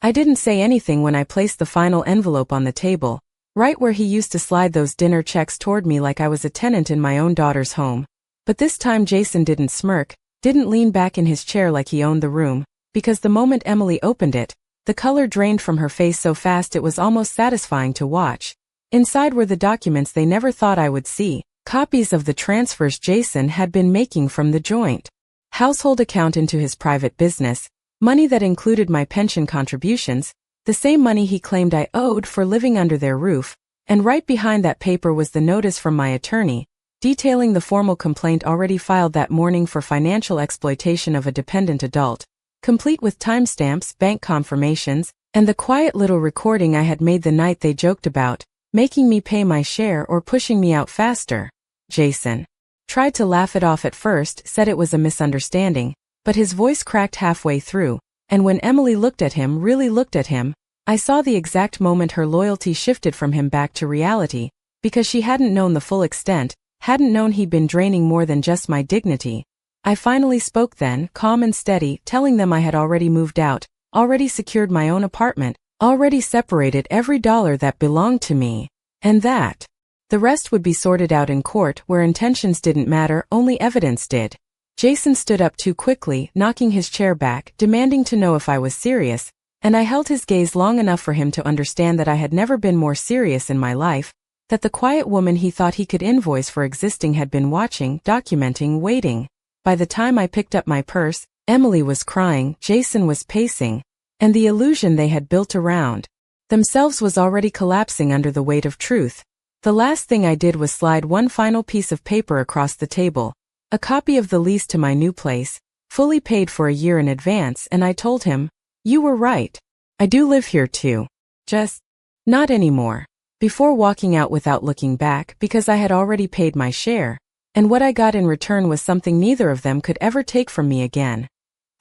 I didn't say anything when I placed the final envelope on the table, right where he used to slide those dinner checks toward me like I was a tenant in my own daughter's home. But this time Jason didn't smirk, didn't lean back in his chair like he owned the room, because the moment Emily opened it, the color drained from her face so fast it was almost satisfying to watch. Inside were the documents they never thought I would see, copies of the transfers Jason had been making from the joint household account into his private business, money that included my pension contributions, the same money he claimed I owed for living under their roof, and right behind that paper was the notice from my attorney, detailing the formal complaint already filed that morning for financial exploitation of a dependent adult, complete with timestamps, bank confirmations, and the quiet little recording I had made the night they joked about, making me pay my share or pushing me out faster. Jason tried to laugh it off at first, said it was a misunderstanding, but his voice cracked halfway through, and when Emily looked at him, really looked at him, I saw the exact moment her loyalty shifted from him back to reality, because she hadn't known the full extent, hadn't known he'd been draining more than just my dignity. I finally spoke then, calm and steady, telling them I had already moved out, already secured my own apartment, already separated every dollar that belonged to me, and that the rest would be sorted out in court where intentions didn't matter, only evidence did. Jason stood up too quickly, knocking his chair back, demanding to know if I was serious, and I held his gaze long enough for him to understand that I had never been more serious in my life, that the quiet woman he thought he could invoice for existing had been watching, documenting, waiting. By the time I picked up my purse, Emily was crying, Jason was pacing, and the illusion they had built around themselves was already collapsing under the weight of truth. The last thing I did was slide one final piece of paper across the table, a copy of the lease to my new place, fully paid for a year in advance, and I told him, "You were right. I do live here too. Just not anymore," before walking out without looking back because I had already paid my share, and what I got in return was something neither of them could ever take from me again.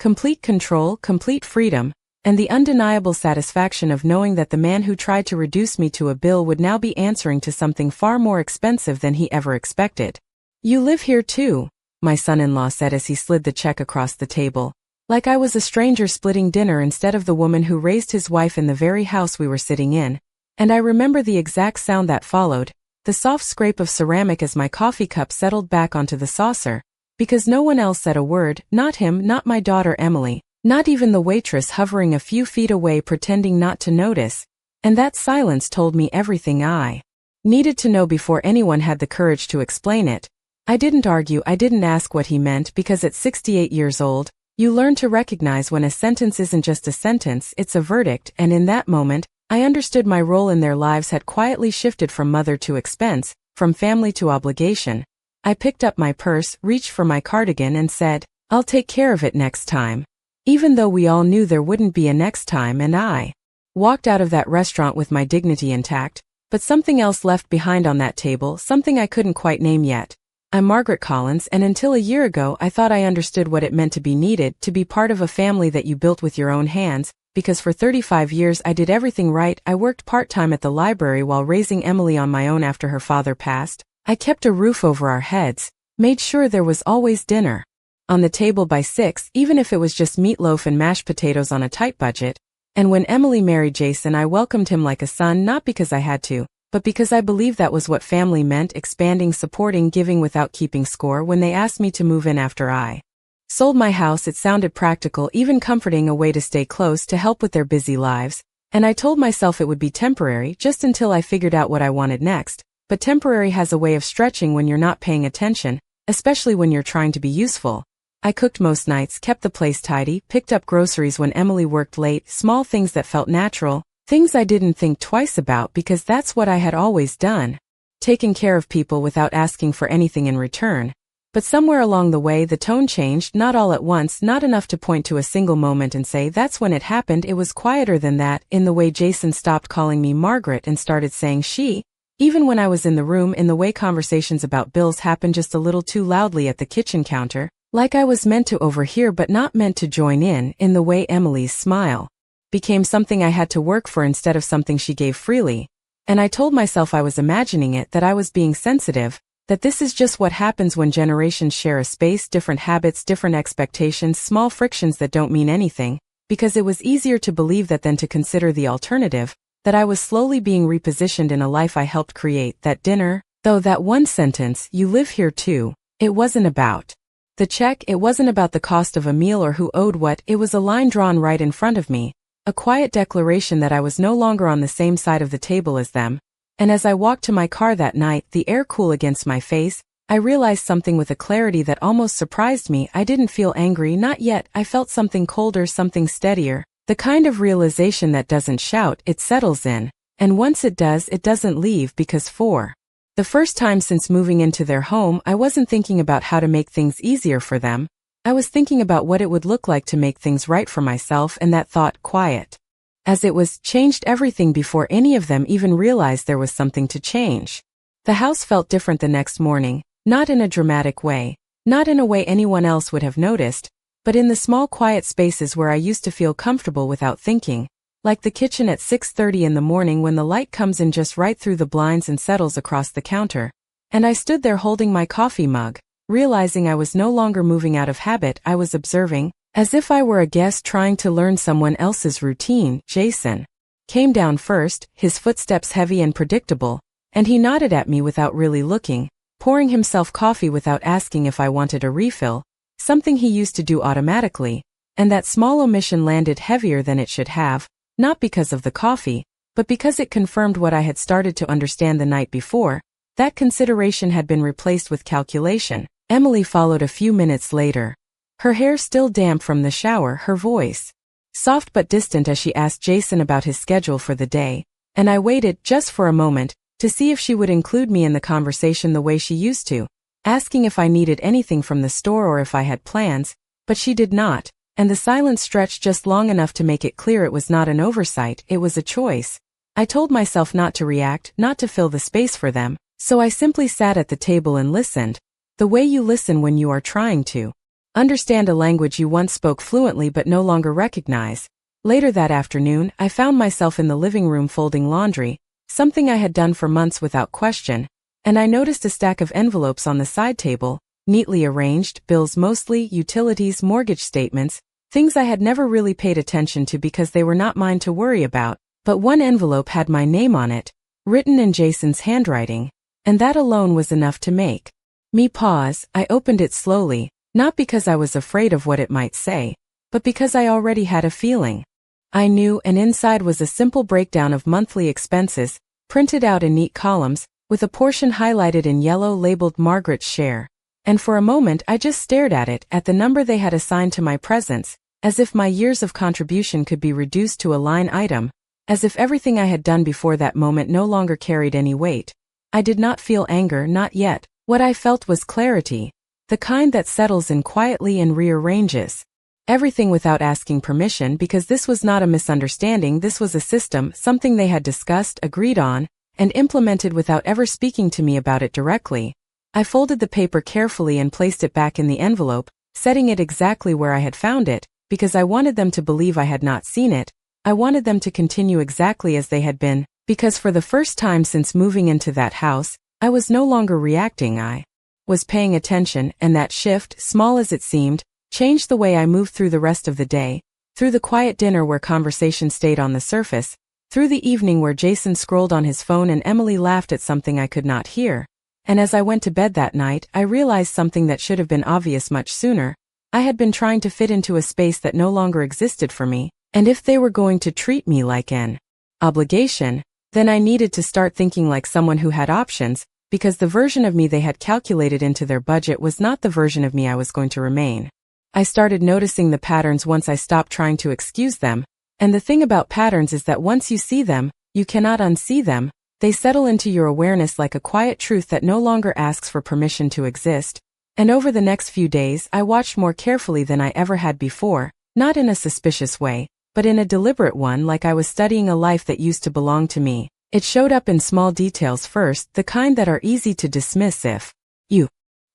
Complete control, complete freedom, and the undeniable satisfaction of knowing that the man who tried to reduce me to a bill would now be answering to something far more expensive than he ever expected. "You live here too," my son-in-law said as he slid the check across the table, like I was a stranger splitting dinner instead of the woman who raised his wife in the very house we were sitting in, and I remember the exact sound that followed, the soft scrape of ceramic as my coffee cup settled back onto the saucer, because no one else said a word, not him, not my daughter Emily, not even the waitress hovering a few feet away pretending not to notice, and that silence told me everything I needed to know before anyone had the courage to explain it. I didn't argue, I didn't ask what he meant, because at 68 years old, you learn to recognize when a sentence isn't just a sentence, it's a verdict, and in that moment, I understood my role in their lives had quietly shifted from mother to expense, from family to obligation. I picked up my purse, reached for my cardigan and said, "I'll take care of it next time." Even though we all knew there wouldn't be a next time, and I walked out of that restaurant with my dignity intact, but something else left behind on that table, something I couldn't quite name yet. I'm Margaret Collins, and until a year ago I thought I understood what it meant to be needed, to be part of a family that you built with your own hands, because for 35 years I did everything right. I worked part-time at the library while raising Emily on my own after her father passed. I kept a roof over our heads, made sure there was always dinner on the table by 6, even if it was just meatloaf and mashed potatoes on a tight budget. And when Emily married Jason, I welcomed him like a son, not because I had to, but because I believed that was what family meant, expanding, supporting, giving without keeping score. When they asked me to move in after I sold my house, it sounded practical, even comforting, a way to stay close, to help with their busy lives, and I told myself it would be temporary, just until I figured out what I wanted next. But temporary has a way of stretching when you're not paying attention, especially when you're trying to be useful. I cooked most nights, kept the place tidy, picked up groceries when Emily worked late, small things that felt natural, things I didn't think twice about because that's what I had always done. Taking care of people without asking for anything in return. But somewhere along the way the tone changed, not all at once, not enough to point to a single moment and say that's when it happened. It was quieter than that, in the way Jason stopped calling me Margaret and started saying she, even when I was in the room, in the way conversations about bills happened just a little too loudly at the kitchen counter, like I was meant to overhear but not meant to join in the way Emily's smile became something I had to work for instead of something she gave freely. And I told myself I was imagining it, that I was being sensitive, that this is just what happens when generations share a space, different habits, different expectations, small frictions that don't mean anything, because it was easier to believe that than to consider the alternative, that I was slowly being repositioned in a life I helped create. That dinner, though, that one sentence, "You live here too," it wasn't about the check, it wasn't about the cost of a meal or who owed what, it was a line drawn right in front of me, a quiet declaration that I was no longer on the same side of the table as them. And as I walked to my car that night, the air cool against my face, I realized something with a clarity that almost surprised me. I didn't feel angry, not yet. I felt something colder, something steadier, the kind of realization that doesn't shout, it settles in. And once it does, it doesn't leave, because for the first time since moving into their home, I wasn't thinking about how to make things easier for them. I was thinking about what it would look like to make things right for myself, and that thought, quiet as it was, changed everything before any of them even realized there was something to change. The house felt different the next morning, not in a dramatic way, not in a way anyone else would have noticed, but in the small quiet spaces where I used to feel comfortable without thinking, like the kitchen at 6:30 in the morning when the light comes in just right through the blinds and settles across the counter. And I stood there holding my coffee mug, realizing I was no longer moving out of habit. I was observing, as if I were a guest trying to learn someone else's routine. Jason came down first, his footsteps heavy and predictable, and he nodded at me without really looking, pouring himself coffee without asking if I wanted a refill, something he used to do automatically, and that small omission landed heavier than it should have, not because of the coffee, but because it confirmed what I had started to understand the night before. That consideration had been replaced with calculation. Emily followed a few minutes later, her hair still damp from the shower, her voice soft but distant as she asked Jason about his schedule for the day, and I waited, just for a moment, to see if she would include me in the conversation the way she used to, asking if I needed anything from the store or if I had plans, but she did not, and the silence stretched just long enough to make it clear it was not an oversight, it was a choice. I told myself not to react, not to fill the space for them, so I simply sat at the table and listened, the way you listen when you are trying to understand a language you once spoke fluently but no longer recognize. Later that afternoon, I found myself in the living room folding laundry, something I had done for months without question, and I noticed a stack of envelopes on the side table, neatly arranged, bills mostly, utilities, mortgage statements, things I had never really paid attention to because they were not mine to worry about, but one envelope had my name on it, written in Jason's handwriting, and that alone was enough to make me pause. I opened it slowly, not because I was afraid of what it might say, but because I already had a feeling. I knew, and inside was a simple breakdown of monthly expenses, printed out in neat columns, with a portion highlighted in yellow labeled Margaret's share. And for a moment I just stared at it, at the number they had assigned to my presence, as if my years of contribution could be reduced to a line item, as if everything I had done before that moment no longer carried any weight. I did not feel anger, not yet. What I felt was clarity, the kind that settles in quietly and rearranges everything without asking permission, because this was not a misunderstanding, this was a system, something they had discussed, agreed on, and implemented without ever speaking to me about it directly. I folded the paper carefully and placed it back in the envelope, setting it exactly where I had found it, because I wanted them to believe I had not seen it. I wanted them to continue exactly as they had been, because for the first time since moving into that house, I was no longer reacting, I was paying attention, and that shift, small as it seemed, changed the way I moved through the rest of the day, through the quiet dinner where conversation stayed on the surface, through the evening where Jason scrolled on his phone and Emily laughed at something I could not hear. And as I went to bed that night, I realized something that should have been obvious much sooner. I had been trying to fit into a space that no longer existed for me, and if they were going to treat me like an obligation, then I needed to start thinking like someone who had options, because the version of me they had calculated into their budget was not the version of me I was going to remain. I started noticing the patterns once I stopped trying to excuse them, and the thing about patterns is that once you see them, you cannot unsee them. They settle into your awareness like a quiet truth that no longer asks for permission to exist. And over the next few days, I watched more carefully than I ever had before, not in a suspicious way, but in a deliberate one, like I was studying a life that used to belong to me. It showed up in small details first, the kind that are easy to dismiss if you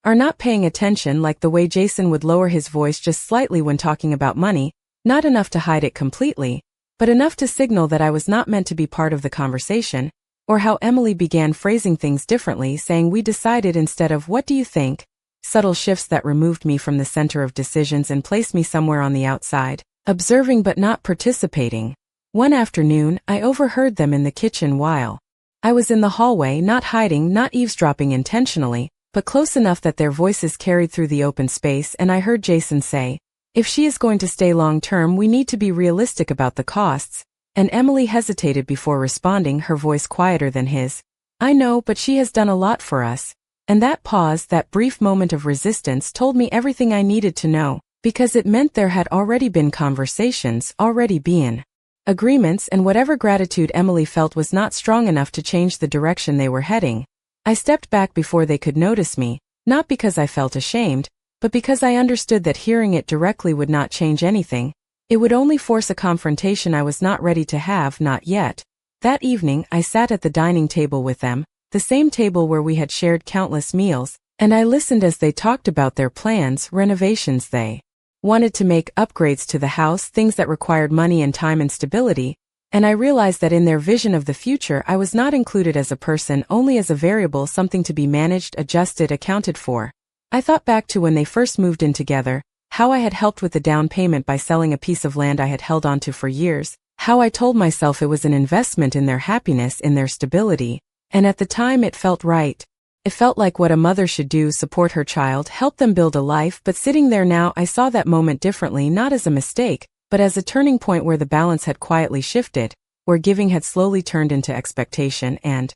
are not paying attention, like the way Jason would lower his voice just slightly when talking about money, not enough to hide it completely, but enough to signal that I was not meant to be part of the conversation, or how Emily began phrasing things differently, saying "we decided" instead of "what do you think?" Subtle shifts that removed me from the center of decisions and placed me somewhere on the outside. observing but not participating. One afternoon, I overheard them in the kitchen while I was in the hallway, not hiding, not eavesdropping intentionally, but close enough that their voices carried through the open space, and I heard Jason say, "If she is going to stay long term, we need to be realistic about the costs." And Emily hesitated before responding, her voice quieter than his. "I know, but she has done a lot for us." And that pause, that brief moment of resistance, told me everything I needed to know, because it meant there had already been conversations, already been agreements, and whatever gratitude Emily felt was not strong enough to change the direction they were heading. I stepped back before they could notice me, not because I felt ashamed, but because I understood that hearing it directly would not change anything. It would only force a confrontation I was not ready to have, not yet. That evening, I sat at the dining table with them, the same table where we had shared countless meals, and I listened as they talked about their plans, renovations they wanted to make, upgrades to the house, things that required money and time and stability, and I realized that in their vision of the future I was not included as a person, only as a variable, something to be managed, adjusted, accounted for. I thought back to when they first moved in together, how I had helped with the down payment by selling a piece of land I had held onto for years, how I told myself it was an investment in their happiness, in their stability, and at the time it felt right. It felt like what a mother should do, support her child, help them build a life, but sitting there now I saw that moment differently, not as a mistake, but as a turning point where the balance had quietly shifted, where giving had slowly turned into expectation, and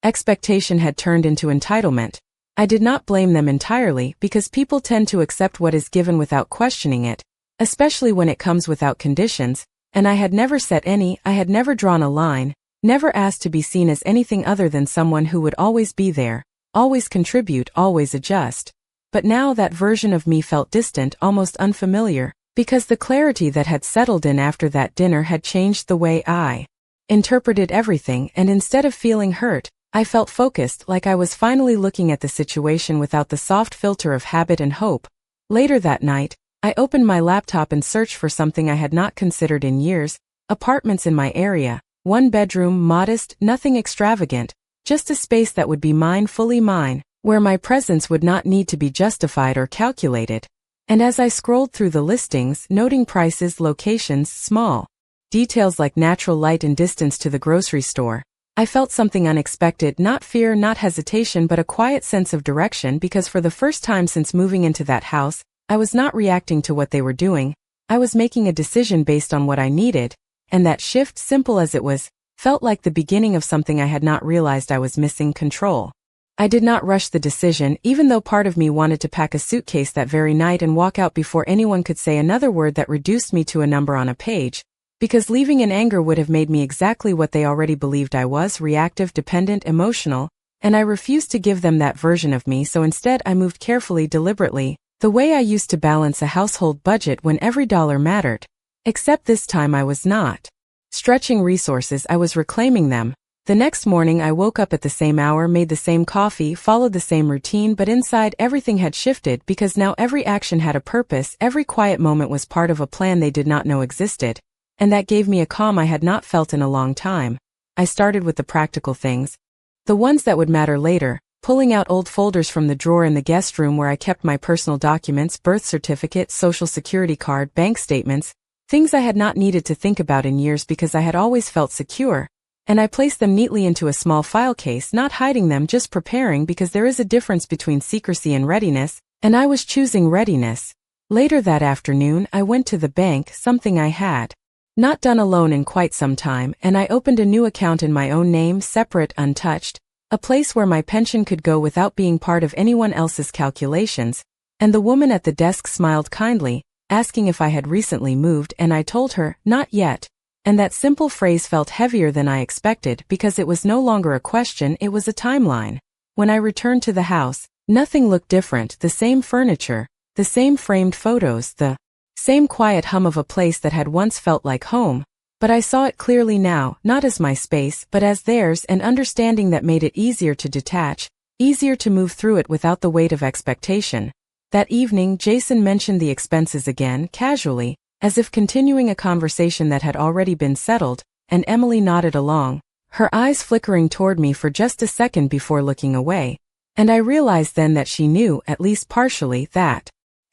expectation had turned into entitlement. I did not blame them entirely, because people tend to accept what is given without questioning it, especially when it comes without conditions, and I had never set any, I had never drawn a line, never asked to be seen as anything other than someone who would always be there, always contribute, always adjust. But now that version of me felt distant, almost unfamiliar, because the clarity that had settled in after that dinner had changed the way I interpreted everything, and instead of feeling hurt, I felt focused, like I was finally looking at the situation without the soft filter of habit and hope. Later that night, I opened my laptop and searched for something I had not considered in years: apartments in my area, one bedroom, modest, nothing extravagant, just a space that would be mine, fully mine, where my presence would not need to be justified or calculated. And as I scrolled through the listings, noting prices, locations, small details like natural light and distance to the grocery store, I felt something unexpected, not fear, not hesitation, but a quiet sense of direction, because for the first time since moving into that house, I was not reacting to what they were doing, I was making a decision based on what I needed, and that shift, simple as it was, felt like the beginning of something I had not realized I was missing: control. I did not rush the decision, even though part of me wanted to pack a suitcase that very night and walk out before anyone could say another word that reduced me to a number on a page, because leaving in anger would have made me exactly what they already believed I was: reactive, dependent, emotional, and I refused to give them that version of me. So instead I moved carefully, deliberately, the way I used to balance a household budget when every dollar mattered. Except this time I was not stretching resources, I was reclaiming them. The next morning I woke up at the same hour, made the same coffee, followed the same routine, but inside everything had shifted, because now every action had a purpose, every quiet moment was part of a plan they did not know existed. And that gave me a calm I had not felt in a long time. I started with the practical things, the ones that would matter later, pulling out old folders from the drawer in the guest room where I kept my personal documents, birth certificate, social security card, bank statements, things I had not needed to think about in years because I had always felt secure, and I placed them neatly into a small file case, not hiding them, just preparing, because there is a difference between secrecy and readiness, and I was choosing readiness. Later that afternoon I went to the bank, something I had not done alone in quite some time, and I opened a new account in my own name, separate, untouched, a place where my pension could go without being part of anyone else's calculations, and the woman at the desk smiled kindly, asking if I had recently moved, and I told her, not yet, and that simple phrase felt heavier than I expected, because it was no longer a question, it was a timeline. When I returned to the house, nothing looked different: the same furniture, the same framed photos, the same quiet hum of a place that had once felt like home, but I saw it clearly now, not as my space, but as theirs, and understanding that made it easier to detach, easier to move through it without the weight of expectation. That evening Jason mentioned the expenses again, casually, as if continuing a conversation that had already been settled, and Emily nodded along, her eyes flickering toward me for just a second before looking away, and I realized then that she knew, at least partially, that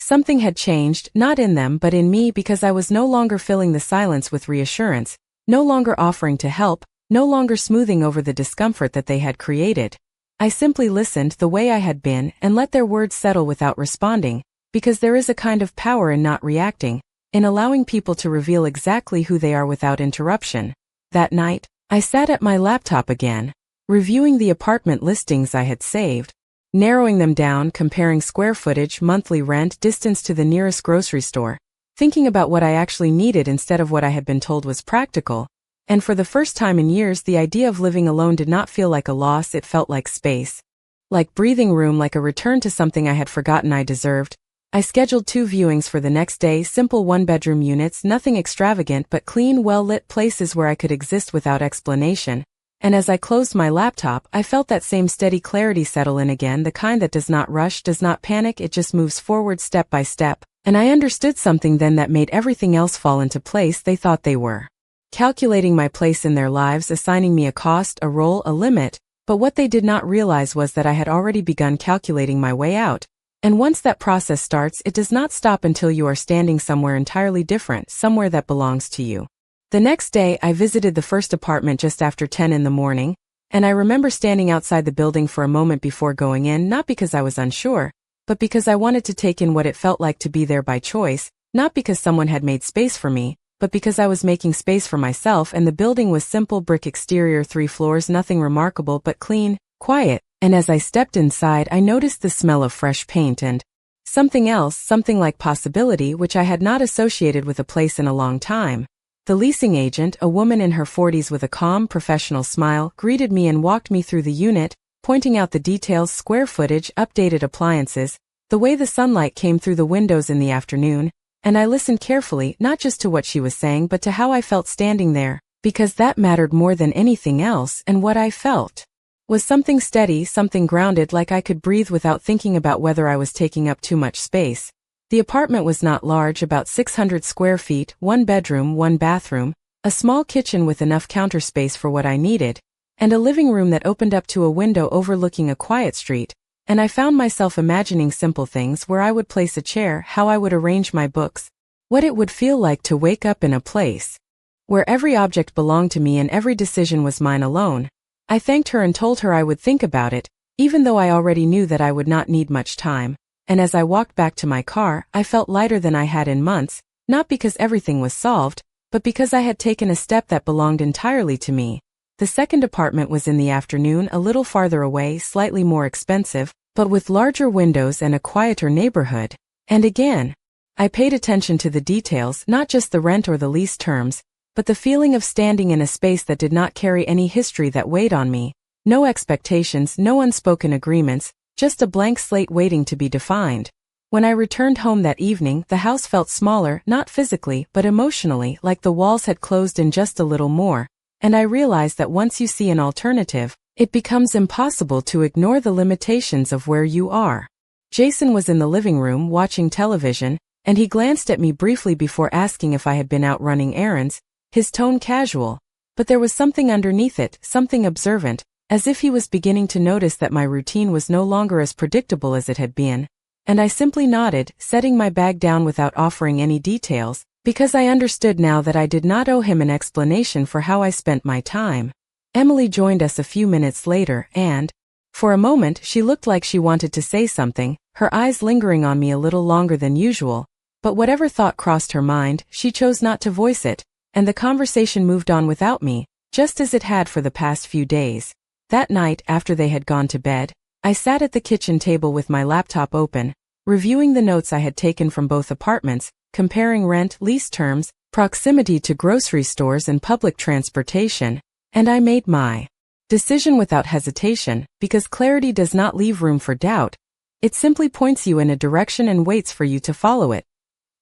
Something had changed, not in them but in me, because I was no longer filling the silence with reassurance, no longer offering to help, no longer smoothing over the discomfort that they had created. I simply listened the way I had been and let their words settle without responding, because there is a kind of power in not reacting, in allowing people to reveal exactly who they are without interruption. That night, I sat at my laptop again, reviewing the apartment listings I had saved, narrowing them down, comparing square footage, monthly rent, distance to the nearest grocery store, thinking about what I actually needed instead of what I had been told was practical. And for the first time in years, the idea of living alone did not feel like a loss, it felt like space. Like breathing room, like a return to something I had forgotten I deserved. I scheduled 2 viewings for the next day, simple 1-bedroom units, nothing extravagant but clean, well-lit places where I could exist without explanation. And as I closed my laptop, I felt that same steady clarity settle in again, the kind that does not rush, does not panic, it just moves forward step by step. And I understood something then that made everything else fall into place. They thought they were calculating my place in their lives, assigning me a cost, a role, a limit, but what they did not realize was that I had already begun calculating my way out. And once that process starts, it does not stop until you are standing somewhere entirely different, somewhere that belongs to you. The next day, I visited the first apartment just after 10 in the morning, and I remember standing outside the building for a moment before going in, not because I was unsure, but because I wanted to take in what it felt like to be there by choice, not because someone had made space for me, but because I was making space for myself. And the building was simple, brick exterior, 3 floors, nothing remarkable but clean, quiet, and as I stepped inside I noticed the smell of fresh paint and something else, something like possibility, which I had not associated with a place in a long time. The leasing agent, a woman in her 40s with a calm, professional smile, greeted me and walked me through the unit, pointing out the details, square footage, updated appliances, the way the sunlight came through the windows in the afternoon. And I listened carefully, not just to what she was saying but to how I felt standing there, because that mattered more than anything else. And what I felt was something steady, something grounded, like I could breathe without thinking about whether I was taking up too much space. The apartment was not large, about 600 square feet, 1 bedroom, 1 bathroom, a small kitchen with enough counter space for what I needed, and a living room that opened up to a window overlooking a quiet street. And I found myself imagining simple things, where I would place a chair, how I would arrange my books, what it would feel like to wake up in a place where every object belonged to me and every decision was mine alone. I thanked her and told her I would think about it, even though I already knew that I would not need much time. And as I walked back to my car, I felt lighter than I had in months, not because everything was solved, but because I had taken a step that belonged entirely to me. The second apartment was in the afternoon, a little farther away, slightly more expensive, but with larger windows and a quieter neighborhood. And again, I paid attention to the details, not just the rent or the lease terms, but the feeling of standing in a space that did not carry any history that weighed on me. No expectations, no unspoken agreements, just a blank slate waiting to be defined. When I returned home that evening, the house felt smaller, not physically, but emotionally, like the walls had closed in just a little more. And I realized that once you see an alternative, it becomes impossible to ignore the limitations of where you are. Jason was in the living room watching television, and he glanced at me briefly before asking if I had been out running errands, his tone casual. But there was something underneath it, something observant, as if he was beginning to notice that my routine was no longer as predictable as it had been. And I simply nodded, setting my bag down without offering any details, because I understood now that I did not owe him an explanation for how I spent my time. Emily joined us a few minutes later, and, for a moment, she looked like she wanted to say something, her eyes lingering on me a little longer than usual. But whatever thought crossed her mind, she chose not to voice it, and the conversation moved on without me, just as it had for the past few days. That night, after they had gone to bed, I sat at the kitchen table with my laptop open, reviewing the notes I had taken from both apartments, comparing rent, lease terms, proximity to grocery stores and public transportation, and I made my decision without hesitation, because clarity does not leave room for doubt. It simply points you in a direction and waits for you to follow it.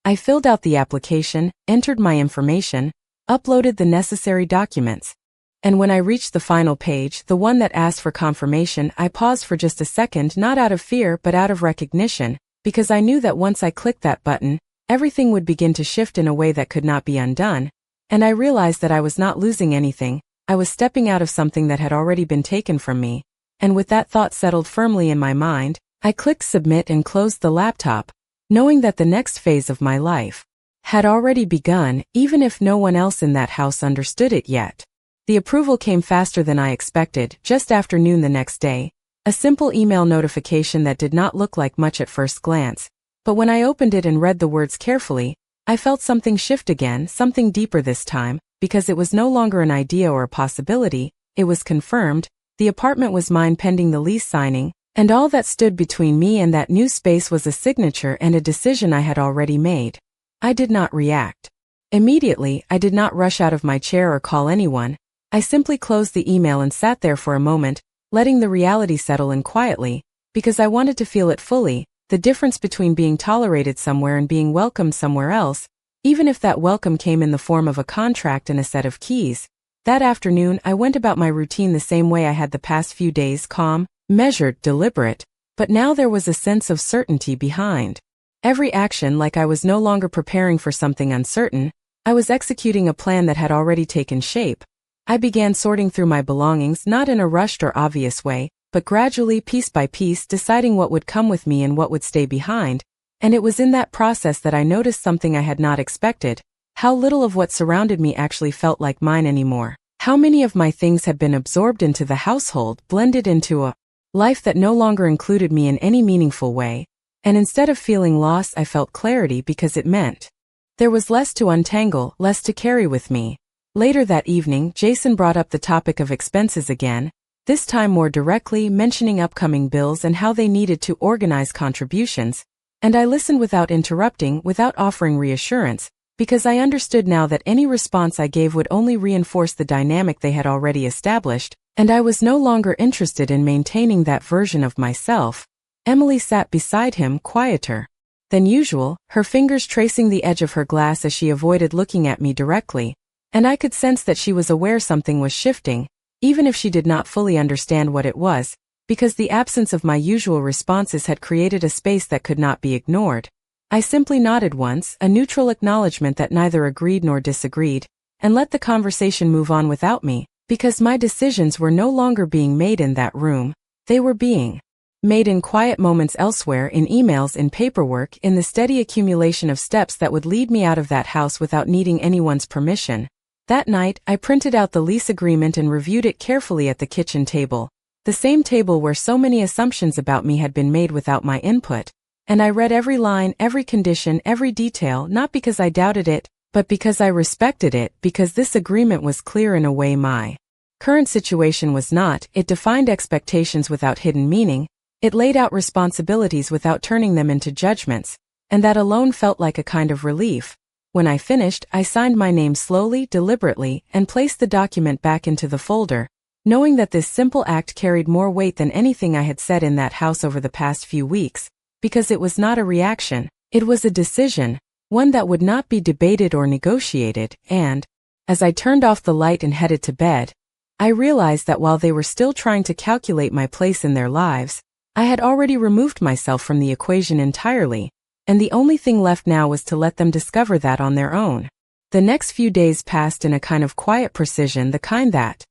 I filled out the application, entered my information, uploaded the necessary documents. And when I reached the final page, the one that asked for confirmation, I paused for just a second, not out of fear but out of recognition, because I knew that once I clicked that button, everything would begin to shift in a way that could not be undone. And I realized that I was not losing anything, I was stepping out of something that had already been taken from me. And with that thought settled firmly in my mind, I clicked submit and closed the laptop. knowing that the next phase of my life had already begun, even if no one else in that house understood it yet. The approval came faster than I expected, just after noon the next day. A simple email notification that did not look like much at first glance. But when I opened it and read the words carefully, I felt something shift again, something deeper this time, because it was no longer an idea or a possibility, it was confirmed. The apartment was mine pending the lease signing, and all that stood between me and that new space was a signature and a decision I had already made. I did not react. Immediately, I did not rush out of my chair or call anyone. I simply closed the email and sat there for a moment, letting the reality settle in quietly, because I wanted to feel it fully, the difference between being tolerated somewhere and being welcomed somewhere else, even if that welcome came in the form of a contract and a set of keys. That afternoon, I went about my routine the same way I had the past few days, calm, measured, deliberate, but now there was a sense of certainty behind every action, like I was no longer preparing for something uncertain. I was executing a plan that had already taken shape. I began sorting through my belongings, not in a rushed or obvious way, but gradually, piece by piece, deciding what would come with me and what would stay behind. And it was in that process that I noticed something I had not expected: how little of what surrounded me actually felt like mine anymore. How many of my things had been absorbed into the household, blended into a life that no longer included me in any meaningful way. And instead of feeling loss, I felt clarity, because it meant there was less to untangle, less to carry with me. Later that evening, Jason brought up the topic of expenses again, this time more directly, mentioning upcoming bills and how they needed to organize contributions. And I listened without interrupting, without offering reassurance, because I understood now that any response I gave would only reinforce the dynamic they had already established, and I was no longer interested in maintaining that version of myself. Emily sat beside him, quieter than usual, her fingers tracing the edge of her glass as she avoided looking at me directly. And I could sense that she was aware something was shifting, even if she did not fully understand what it was, because the absence of my usual responses had created a space that could not be ignored. I simply nodded once, a neutral acknowledgement that neither agreed nor disagreed, and let the conversation move on without me, because my decisions were no longer being made in that room. They were being made in quiet moments elsewhere, in emails, in paperwork, in the steady accumulation of steps that would lead me out of that house without needing anyone's permission. That night, I printed out the lease agreement and reviewed it carefully at the kitchen table, the same table where so many assumptions about me had been made without my input. And I read every line, every condition, every detail, not because I doubted it, but because I respected it, because this agreement was clear in a way my current situation was not. It defined expectations without hidden meaning, it laid out responsibilities without turning them into judgments, and that alone felt like a kind of relief. When I finished, I signed my name slowly, deliberately, and placed the document back into the folder, knowing that this simple act carried more weight than anything I had said in that house over the past few weeks, because it was not a reaction, it was a decision, one that would not be debated or negotiated. And as I turned off the light and headed to bed, I realized that while they were still trying to calculate my place in their lives, I had already removed myself from the equation entirely, and the only thing left now was to let them discover that on their own. The next few days passed in a kind of quiet precision, the kind that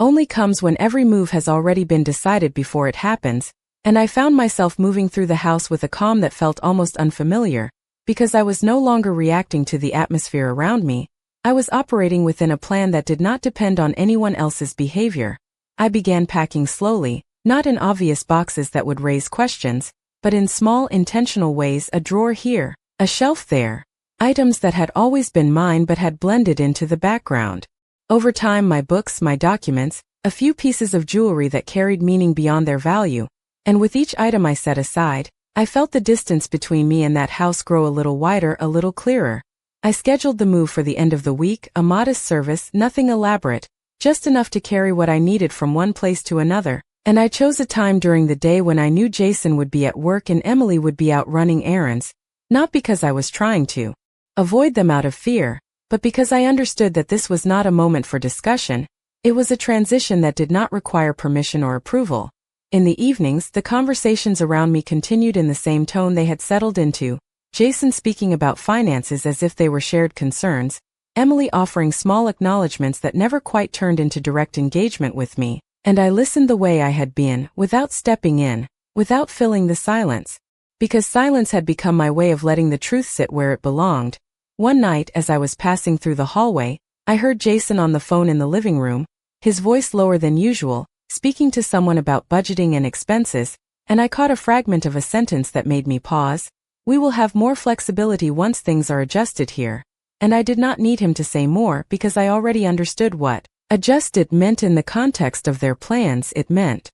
only comes when every move has already been decided before it happens, and I found myself moving through the house with a calm that felt almost unfamiliar, because I was no longer reacting to the atmosphere around me. I was operating within a plan that did not depend on anyone else's behavior. I began packing slowly, not in obvious boxes that would raise questions, but in small, intentional ways, a drawer here, a shelf there, items that had always been mine but had blended into the background. Over time, my books, my documents, a few pieces of jewelry that carried meaning beyond their value, and with each item I set aside, I felt the distance between me and that house grow a little wider, a little clearer. I scheduled the move for the end of the week, a modest service, nothing elaborate, just enough to carry what I needed from one place to another. And I chose a time during the day when I knew Jason would be at work and Emily would be out running errands, not because I was trying to avoid them out of fear, but because I understood that this was not a moment for discussion. It was a transition that did not require permission or approval. In the evenings, the conversations around me continued in the same tone they had settled into, Jason speaking about finances as if they were shared concerns, Emily offering small acknowledgments that never quite turned into direct engagement with me. And I listened the way I had been, without stepping in, without filling the silence. because silence had become my way of letting the truth sit where it belonged. One night, as I was passing through the hallway, I heard Jason on the phone in the living room, his voice lower than usual, speaking to someone about budgeting and expenses, and I caught a fragment of a sentence that made me pause. "We will have more flexibility once things are adjusted here." And I did not need him to say more because I already understood what adjusted meant in the context of their plans. It meant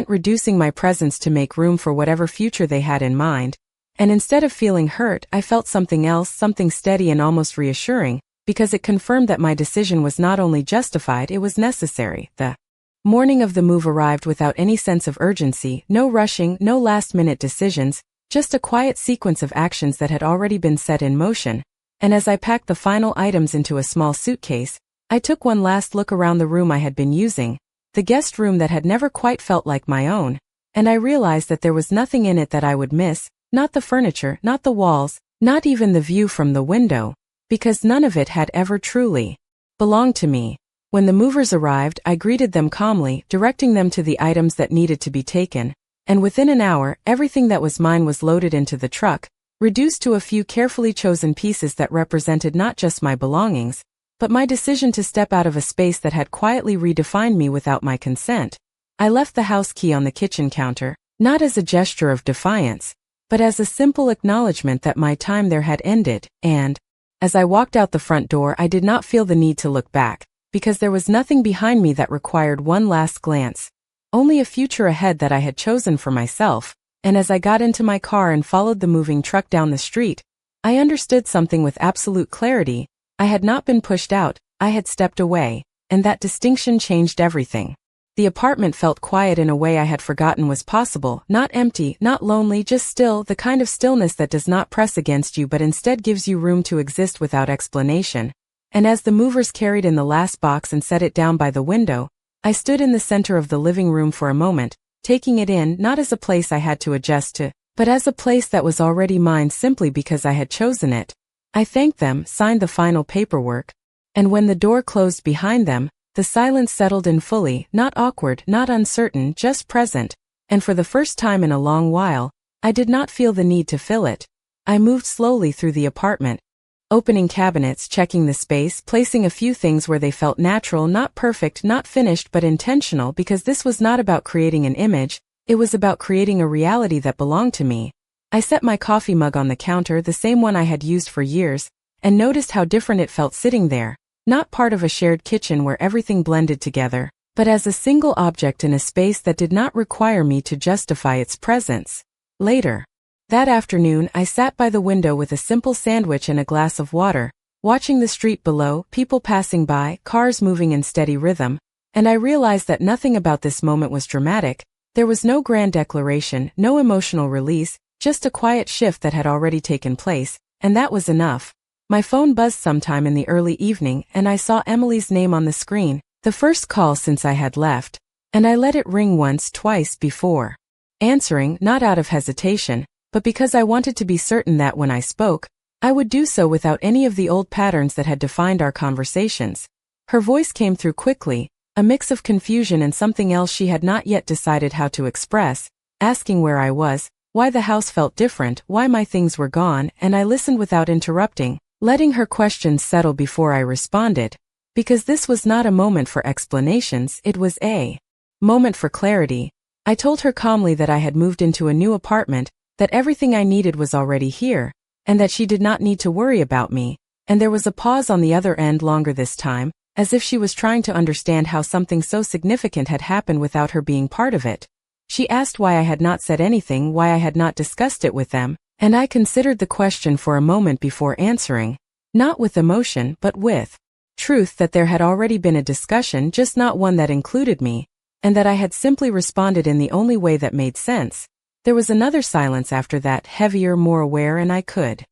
reducing my presence to make room for whatever future they had in mind. And instead of feeling hurt, I felt something else, something steady and almost reassuring, because it confirmed that my decision was not only justified, it was necessary. The morning of the move arrived without any sense of urgency, no rushing, no last-minute decisions, just a quiet sequence of actions that had already been set in motion. And as I packed the final items into a small suitcase, I took one last look around the room I had been using, the guest room that had never quite felt like my own, and I realized that there was nothing in it that I would miss, not the furniture, not the walls, not even the view from the window, because none of it had ever truly belonged to me. When the movers arrived, I greeted them calmly, directing them to the items that needed to be taken, and within an hour, everything that was mine was loaded into the truck, reduced to a few carefully chosen pieces that represented not just my belongings, but my decision to step out of a space that had quietly redefined me without my consent. I left the house key on the kitchen counter, not as a gesture of defiance, but as a simple acknowledgement that my time there had ended, and as I walked out the front door, I did not feel the need to look back, because there was nothing behind me that required one last glance, only a future ahead that I had chosen for myself. And as I got into my car and followed the moving truck down the street, I understood something with absolute clarity. I had not been pushed out, I had stepped away, and that distinction changed everything. The apartment felt quiet in a way I had forgotten was possible, not empty, not lonely, just still, the kind of stillness that does not press against you but instead gives you room to exist without explanation. And as the movers carried in the last box and set it down by the window, I stood in the center of the living room for a moment, taking it in not as a place I had to adjust to, but as a place that was already mine simply because I had chosen it. I thanked them, signed the final paperwork, and when the door closed behind them, the silence settled in fully, not awkward, not uncertain, just present, and for the first time in a long while, I did not feel the need to fill it. I moved slowly through the apartment, opening cabinets, checking the space, placing a few things where they felt natural, not perfect, not finished but intentional, because this was not about creating an image, it was about creating a reality that belonged to me. I set my coffee mug on the counter, the same one I had used for years, and noticed how different it felt sitting there, not part of a shared kitchen where everything blended together, but as a single object in a space that did not require me to justify its presence. Later that afternoon, I sat by the window with a simple sandwich and a glass of water, watching the street below, people passing by, cars moving in steady rhythm, and I realized that nothing about this moment was dramatic. There was no grand declaration, no emotional release, just a quiet shift that had already taken place, and that was enough. My phone buzzed sometime in the early evening, and I saw Emily's name on the screen, the first call since I had left, and I let it ring once, twice before answering, not out of hesitation, but because I wanted to be certain that when I spoke, I would do so without any of the old patterns that had defined our conversations. Her voice came through quickly, a mix of confusion and something else she had not yet decided how to express, asking where I was, why the house felt different, why my things were gone, and I listened without interrupting, letting her questions settle before I responded, because this was not a moment for explanations, it was a moment for clarity. I told her calmly that I had moved into a new apartment, that everything I needed was already here, and that she did not need to worry about me, and there was a pause on the other end longer this time, as if she was trying to understand how something so significant had happened without her being part of it. She asked why I had not said anything, why I had not discussed it with them, and I considered the question for a moment before answering, not with emotion but with truth, that there had already been a discussion, just not one that included me, and that I had simply responded in the only way that made sense. There was another silence after that, heavier, more aware, and I could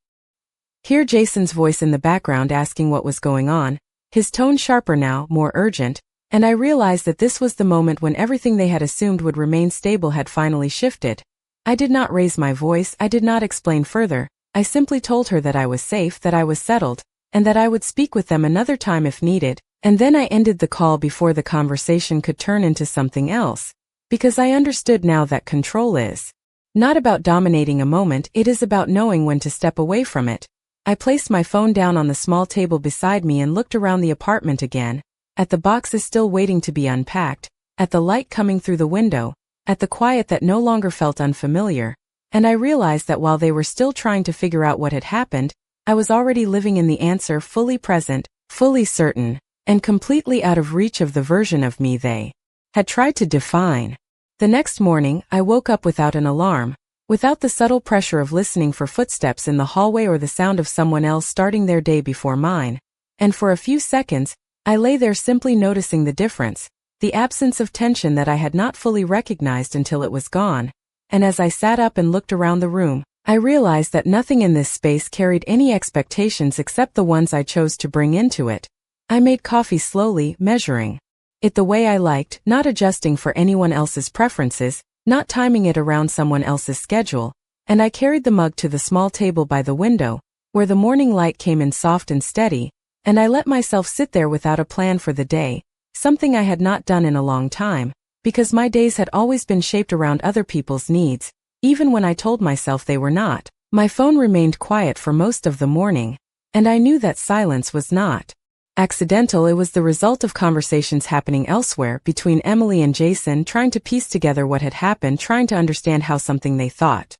hear Jason's voice in the background asking what was going on, his tone sharper now, more urgent, and I realized that this was the moment when everything they had assumed would remain stable had finally shifted. I did not raise my voice, I did not explain further, I simply told her that I was safe, that I was settled, and that I would speak with them another time if needed, and then I ended the call before the conversation could turn into something else, because I understood now that control is not about dominating a moment, it is about knowing when to step away from it. I placed my phone down on the small table beside me and looked around the apartment again, at the boxes still waiting to be unpacked, at the light coming through the window, at the quiet that no longer felt unfamiliar, and I realized that while they were still trying to figure out what had happened, I was already living in the answer, fully present, fully certain, and completely out of reach of the version of me they had tried to define. The next morning, I woke up without an alarm, without the subtle pressure of listening for footsteps in the hallway or the sound of someone else starting their day before mine, and for a few seconds, I lay there simply noticing the difference, the absence of tension that I had not fully recognized until it was gone, and as I sat up and looked around the room, I realized that nothing in this space carried any expectations except the ones I chose to bring into it. I made coffee slowly, measuring it the way I liked, not adjusting for anyone else's preferences, not timing it around someone else's schedule, and I carried the mug to the small table by the window, where the morning light came in soft and steady, and I let myself sit there without a plan for the day, something I had not done in a long time, because my days had always been shaped around other people's needs, even when I told myself they were not. My phone remained quiet for most of the morning, and I knew that silence was not accidental. It was the result of conversations happening elsewhere between Emily and Jason, trying to piece together what had happened, trying to understand how something they thought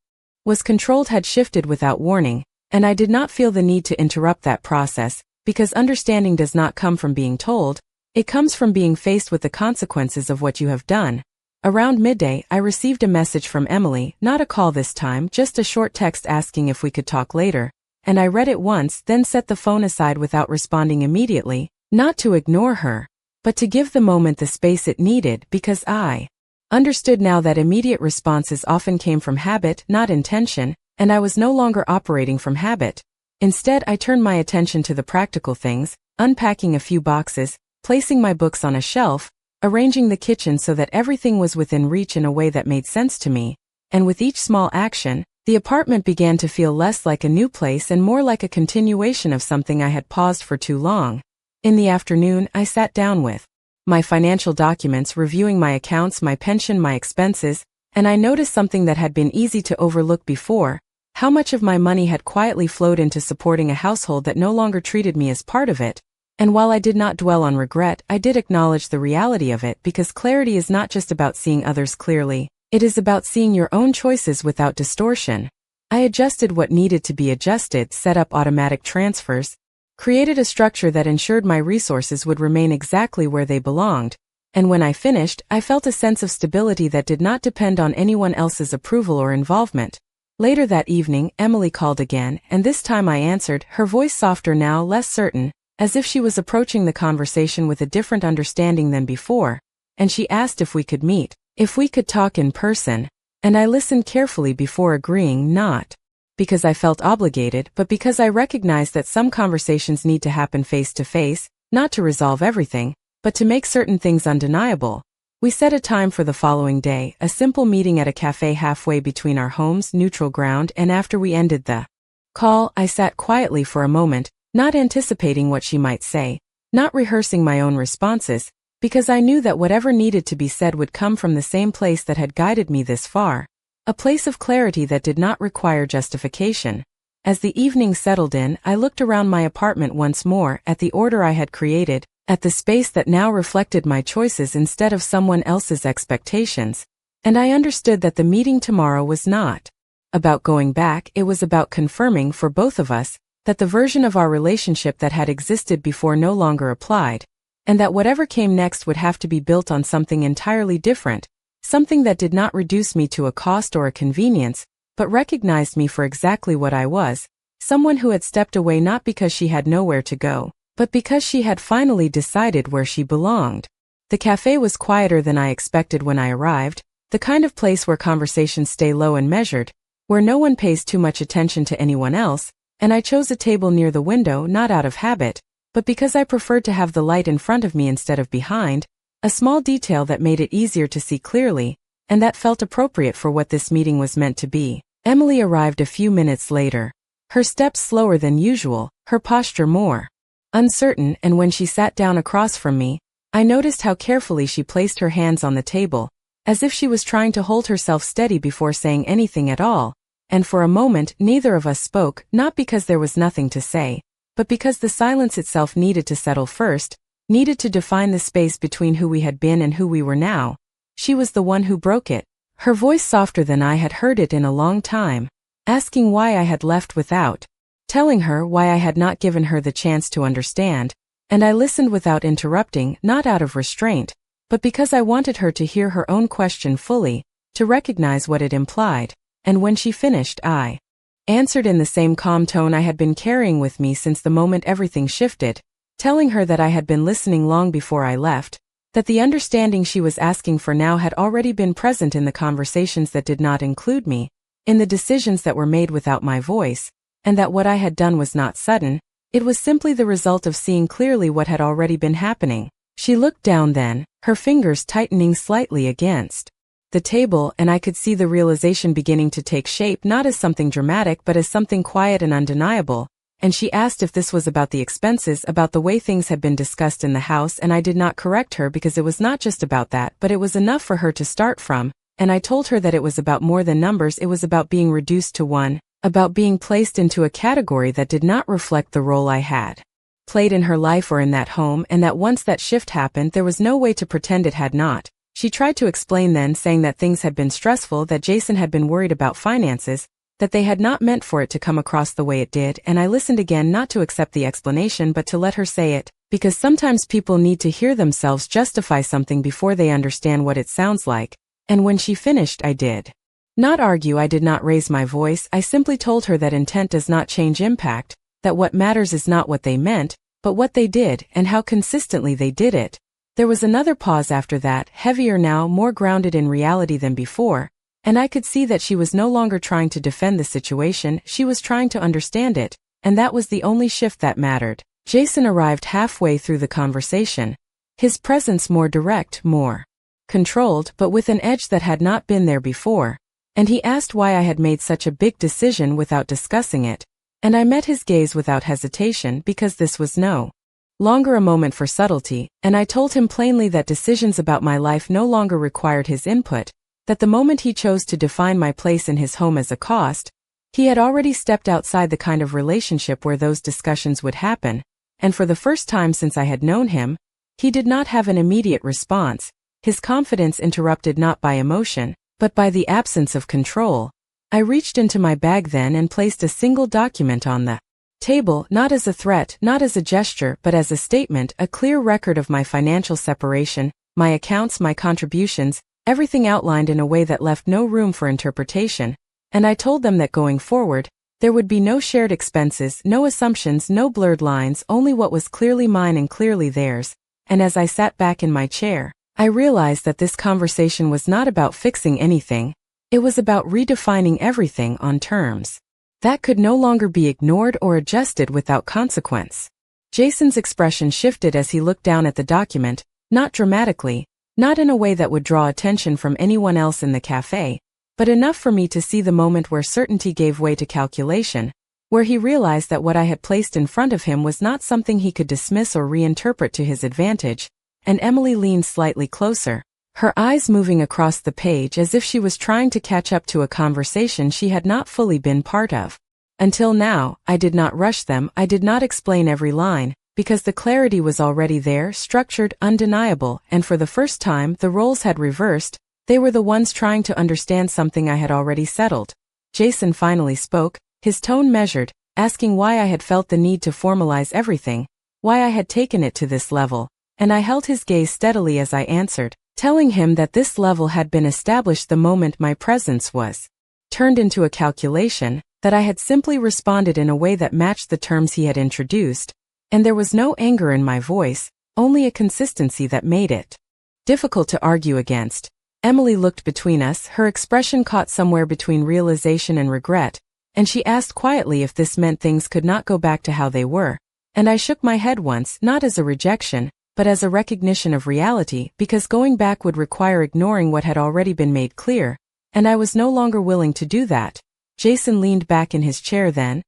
was controlled had shifted without warning, and I did not feel the need to interrupt that process, because understanding does not come from being told, it comes from being faced with the consequences of what you have done. Around midday, I received a message from Emily, not a call this time, just a short text asking if we could talk later, and I read it once, then set the phone aside without responding immediately, not to ignore her, but to give the moment the space it needed, because I understood now that immediate responses often came from habit, not intention, and I was no longer operating from habit. Instead, I turned my attention to the practical things, unpacking a few boxes, placing my books on a shelf, arranging the kitchen so that everything was within reach in a way that made sense to me, and with each small action, the apartment began to feel less like a new place and more like a continuation of something I had paused for too long. In the afternoon, I sat down with my financial documents, reviewing my accounts, my pension, my expenses, and I noticed something that had been easy to overlook before, how much of my money had quietly flowed into supporting a household that no longer treated me as part of it. And while I did not dwell on regret, I did acknowledge the reality of it, because clarity is not just about seeing others clearly, it is about seeing your own choices without distortion. I adjusted what needed to be adjusted, set up automatic transfers, created a structure that ensured my resources would remain exactly where they belonged, and when I finished, I felt a sense of stability that did not depend on anyone else's approval or involvement. Later that evening, Emily called again, and this time I answered, her voice softer now, less certain, as if she was approaching the conversation with a different understanding than before, and she asked if we could meet, if we could talk in person, and I listened carefully before agreeing, not because I felt obligated, but because I recognized that some conversations need to happen face to face, not to resolve everything, but to make certain things undeniable. We set a time for the following day, a simple meeting at a cafe halfway between our homes, neutral ground, and after we ended the call, I sat quietly for a moment, not anticipating what she might say, not rehearsing my own responses, because I knew that whatever needed to be said would come from the same place that had guided me this far, a place of clarity that did not require justification. As the evening settled in, I looked around my apartment once more, at the order I had created, at the space that now reflected my choices instead of someone else's expectations, and I understood that the meeting tomorrow was not about going back, it was about confirming for both of us that the version of our relationship that had existed before no longer applied, and that whatever came next would have to be built on something entirely different, something that did not reduce me to a cost or a convenience, but recognized me for exactly what I was, someone who had stepped away not because she had nowhere to go, but because she had finally decided where she belonged. The cafe was quieter than I expected when I arrived, the kind of place where conversations stay low and measured, where no one pays too much attention to anyone else, and I chose a table near the window not out of habit, but because I preferred to have the light in front of me instead of behind, a small detail that made it easier to see clearly, and that felt appropriate for what this meeting was meant to be. Emily arrived a few minutes later, her steps slower than usual, her posture more uncertain, and when she sat down across from me, I noticed how carefully she placed her hands on the table, as if she was trying to hold herself steady before saying anything at all, and for a moment neither of us spoke, not because there was nothing to say, but because the silence itself needed to settle first, needed to define the space between who we had been and who we were now. She was the one who broke it, her voice softer than I had heard it in a long time, asking why I had left without telling her, why I had not given her the chance to understand, and I listened without interrupting, not out of restraint, but because I wanted her to hear her own question fully, to recognize what it implied, and when she finished I answered in the same calm tone I had been carrying with me since the moment everything shifted, telling her that I had been listening long before I left, that the understanding she was asking for now had already been present in the conversations that did not include me, in the decisions that were made without my voice, and that what I had done was not sudden, it was simply the result of seeing clearly what had already been happening. She looked down then, her fingers tightening slightly against the table, and I could see the realization beginning to take shape, not as something dramatic but as something quiet and undeniable, and she asked if this was about the expenses, about the way things had been discussed in the house, and I did not correct her because it was not just about that, but it was enough for her to start from, and I told her that it was about more than numbers, it was about being reduced to one, about being placed into a category that did not reflect the role I had played in her life or in that home, and that once that shift happened there was no way to pretend it had not. She tried to explain then, saying that things had been stressful, that Jason had been worried about finances, that they had not meant for it to come across the way it did, and I listened again, not to accept the explanation but to let her say it, because sometimes people need to hear themselves justify something before they understand what it sounds like, and when she finished I did not argue, I did not raise my voice, I simply told her that intent does not change impact, that what matters is not what they meant, but what they did, and how consistently they did it. There was another pause after that, heavier now, more grounded in reality than before, and I could see that she was no longer trying to defend the situation, she was trying to understand it, and that was the only shift that mattered. Jason arrived halfway through the conversation, his presence more direct, more controlled, but with an edge that had not been there before, and he asked why I had made such a big decision without discussing it, and I met his gaze without hesitation because this was no longer a moment for subtlety, and I told him plainly that decisions about my life no longer required his input, that the moment he chose to define my place in his home as a cost, he had already stepped outside the kind of relationship where those discussions would happen, and for the first time since I had known him, he did not have an immediate response, his confidence interrupted not by emotion, but by the absence of control. I reached into my bag then and placed a single document on the table, not as a threat, not as a gesture, but as a statement, a clear record of my financial separation, my accounts, my contributions, everything outlined in a way that left no room for interpretation, and I told them that going forward, there would be no shared expenses, no assumptions, no blurred lines, only what was clearly mine and clearly theirs, and as I sat back in my chair, I realized that this conversation was not about fixing anything, it was about redefining everything on terms that could no longer be ignored or adjusted without consequence. Jason's expression shifted as he looked down at the document, not dramatically, not in a way that would draw attention from anyone else in the cafe, but enough for me to see the moment where certainty gave way to calculation, where he realized that what I had placed in front of him was not something he could dismiss or reinterpret to his advantage, and Emily leaned slightly closer, her eyes moving across the page as if she was trying to catch up to a conversation she had not fully been part of. Until now, I did not rush them, I did not explain every line, because the clarity was already there, structured, undeniable, and for the first time the roles had reversed, they were the ones trying to understand something I had already settled. Jason finally spoke, his tone measured, asking why I had felt the need to formalize everything, why I had taken it to this level, and I held his gaze steadily as I answered, telling him that this level had been established the moment my presence was turned into a calculation, that I had simply responded in a way that matched the terms he had introduced, and there was no anger in my voice, only a consistency that made it difficult to argue against. Emily looked between us, her expression caught somewhere between realization and regret, and she asked quietly if this meant things could not go back to how they were, and I shook my head once, not as a rejection, but as a recognition of reality, because going back would require ignoring what had already been made clear, and I was no longer willing to do that. Jason leaned back in his chair then,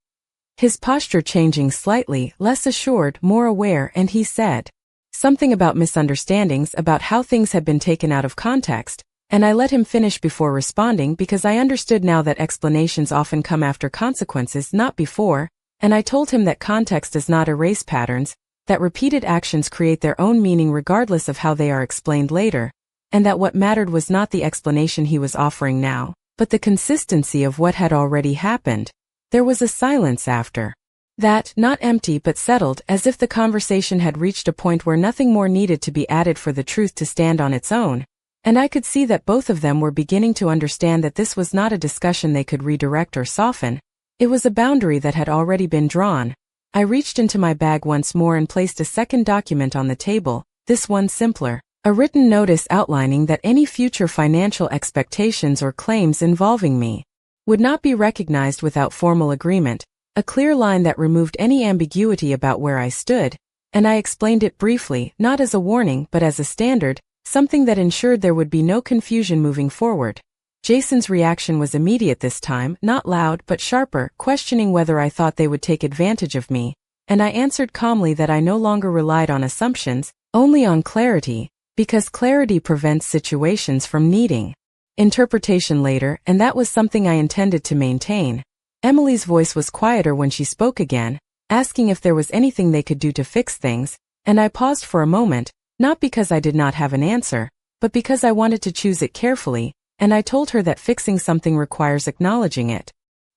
his posture changing slightly, less assured, more aware, and he said something about misunderstandings, about how things had been taken out of context, And I let him finish before responding because I understood now that explanations often come after consequences, not before, and I told him that context does not erase patterns, that repeated actions create their own meaning regardless of how they are explained later, and that what mattered was not the explanation he was offering now, but the consistency of what had already happened. There was a silence after that, not empty but settled, as if the conversation had reached a point where nothing more needed to be added for the truth to stand on its own, and I could see that both of them were beginning to understand that this was not a discussion they could redirect or soften. It was a boundary that had already been drawn. I reached into my bag once more and placed a second document on the table, this one simpler, a written notice outlining that any future financial expectations or claims involving me would not be recognized without formal agreement, a clear line that removed any ambiguity about where I stood, and I explained it briefly, not as a warning but as a standard, something that ensured there would be no confusion moving forward. Jason's reaction was immediate this time, not loud but sharper, questioning whether I thought they would take advantage of me, and I answered calmly that I no longer relied on assumptions, only on clarity, because clarity prevents situations from needing interpretation later, and that was something I intended to maintain. Emily's voice was quieter when she spoke again, asking if there was anything they could do to fix things, and I paused for a moment, not because I did not have an answer, but because I wanted to choose it carefully, and I told her that fixing something requires acknowledging it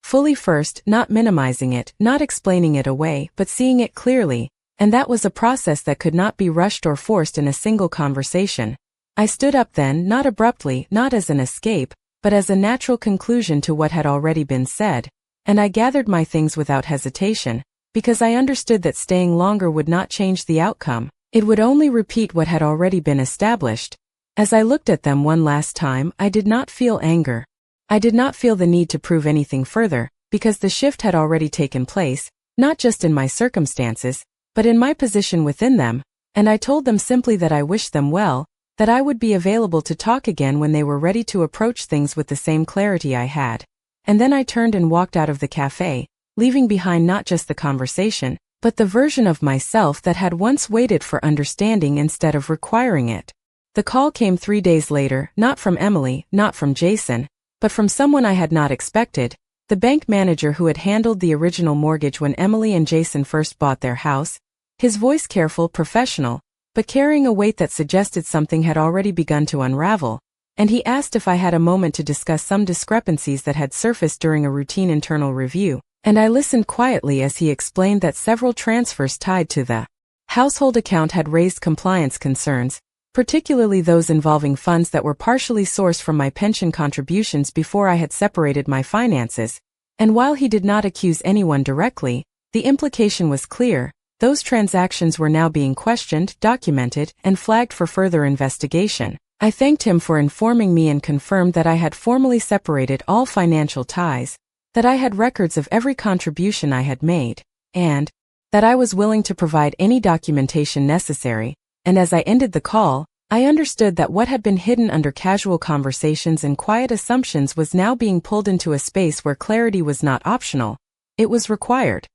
fully first, not minimizing it, not explaining it away, but seeing it clearly, and that was a process that could not be rushed or forced in a single conversation. I stood up then, not abruptly, not as an escape, but as a natural conclusion to what had already been said, and I gathered my things without hesitation, because I understood that staying longer would not change the outcome, it would only repeat what had already been established. As I looked at them one last time, I did not feel anger. I did not feel the need to prove anything further, because the shift had already taken place, not just in my circumstances, but in my position within them, and I told them simply that I wished them well, that I would be available to talk again when they were ready to approach things with the same clarity I had. And then I turned and walked out of the cafe, leaving behind not just the conversation, but the version of myself that had once waited for understanding instead of requiring it. The call came 3 days later, not from Emily, not from Jason, but from someone I had not expected, the bank manager who had handled the original mortgage when Emily and Jason first bought their house, his voice careful, professional, but carrying a weight that suggested something had already begun to unravel, and he asked if I had a moment to discuss some discrepancies that had surfaced during a routine internal review, and I listened quietly as he explained that several transfers tied to the household account had raised compliance concerns, particularly those involving funds that were partially sourced from my pension contributions before I had separated my finances, and while he did not accuse anyone directly, the implication was clear. Those transactions were now being questioned, documented, and flagged for further investigation. I thanked him for informing me and confirmed that I had formally separated all financial ties, that I had records of every contribution I had made, and that I was willing to provide any documentation necessary, and as I ended the call, I understood that what had been hidden under casual conversations and quiet assumptions was now being pulled into a space where clarity was not optional, it was required.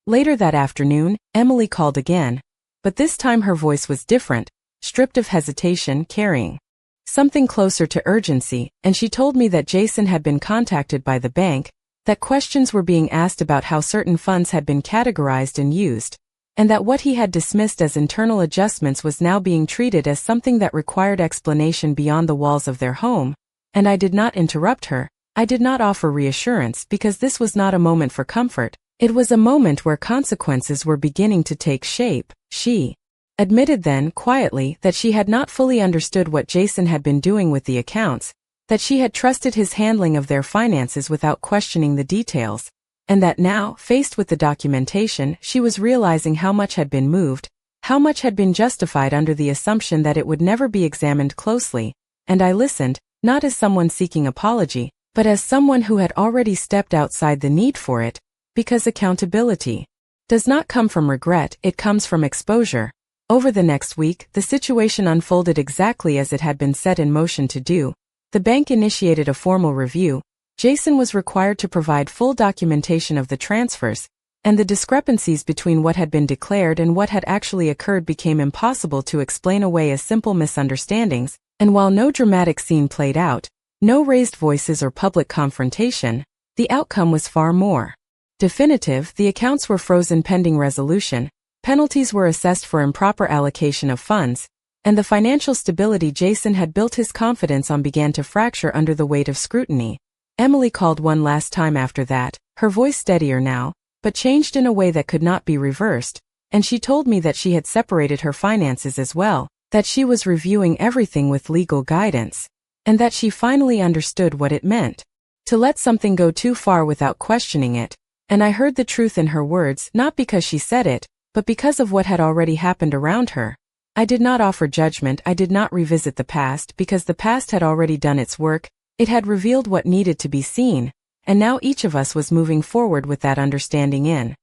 Later that afternoon, Emily called again, but this time her voice was different, stripped of hesitation, carrying something closer to urgency, and she told me that Jason had been contacted by the bank, that questions were being asked about how certain funds had been categorized and used, and that what he had dismissed as internal adjustments was now being treated as something that required explanation beyond the walls of their home, and I did not interrupt her, I did not offer reassurance because this was not a moment for comfort, it was a moment where consequences were beginning to take shape. She admitted then, quietly, that she had not fully understood what Jason had been doing with the accounts, that she had trusted his handling of their finances without questioning the details, and that now, faced with the documentation, she was realizing how much had been moved, how much had been justified under the assumption that it would never be examined closely, and I listened, not as someone seeking apology, but as someone who had already stepped outside the need for it, because accountability does not come from regret, it comes from exposure. Over the next week, the situation unfolded exactly as it had been set in motion to do. The bank initiated a formal review. Jason was required to provide full documentation of the transfers, and the discrepancies between what had been declared and what had actually occurred became impossible to explain away as simple misunderstandings, And while no dramatic scene played out, no raised voices or public confrontation, the outcome was far more definitive. The accounts were frozen pending resolution, penalties were assessed for improper allocation of funds, and the financial stability Jason had built his confidence on began to fracture under the weight of scrutiny. Emily called one last time after that, her voice steadier now, but changed in a way that could not be reversed, and she told me that she had separated her finances as well, that she was reviewing everything with legal guidance, and that she finally understood what it meant to let something go too far without questioning it. And I heard the truth in her words, not because she said it, but because of what had already happened around her. I did not offer judgment, I did not revisit the past, because the past had already done its work, it had revealed what needed to be seen, and now each of us was moving forward with that understanding in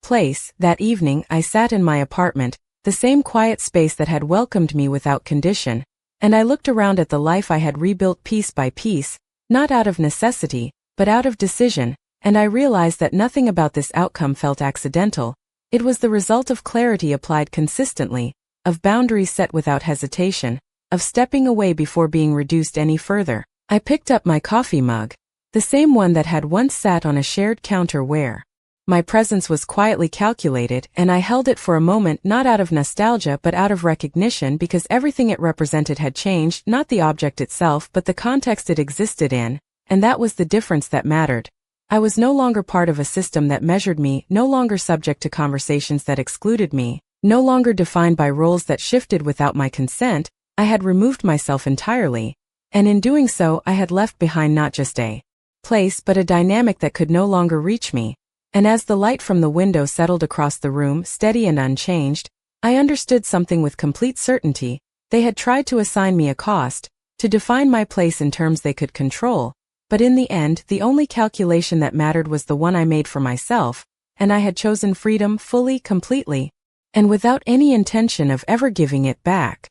place. That evening, I sat in my apartment, the same quiet space that had welcomed me without condition, and I looked around at the life I had rebuilt piece by piece, not out of necessity, but out of decision, and I realized that nothing about this outcome felt accidental. It was the result of clarity applied consistently, of boundaries set without hesitation, of stepping away before being reduced any further. I picked up my coffee mug, the same one that had once sat on a shared counter where my presence was quietly calculated, and I held it for a moment, not out of nostalgia but out of recognition, because everything it represented had changed, not the object itself but the context it existed in, and that was the difference that mattered. I was no longer part of a system that measured me, no longer subject to conversations that excluded me, no longer defined by roles that shifted without my consent. I had removed myself entirely, and in doing so I had left behind not just a place but a dynamic that could no longer reach me. And as the light from the window settled across the room, steady and unchanged, I understood something with complete certainty. They had tried to assign me a cost, to define my place in terms they could control, but in the end, the only calculation that mattered was the one I made for myself, and I had chosen freedom fully, completely, and without any intention of ever giving it back.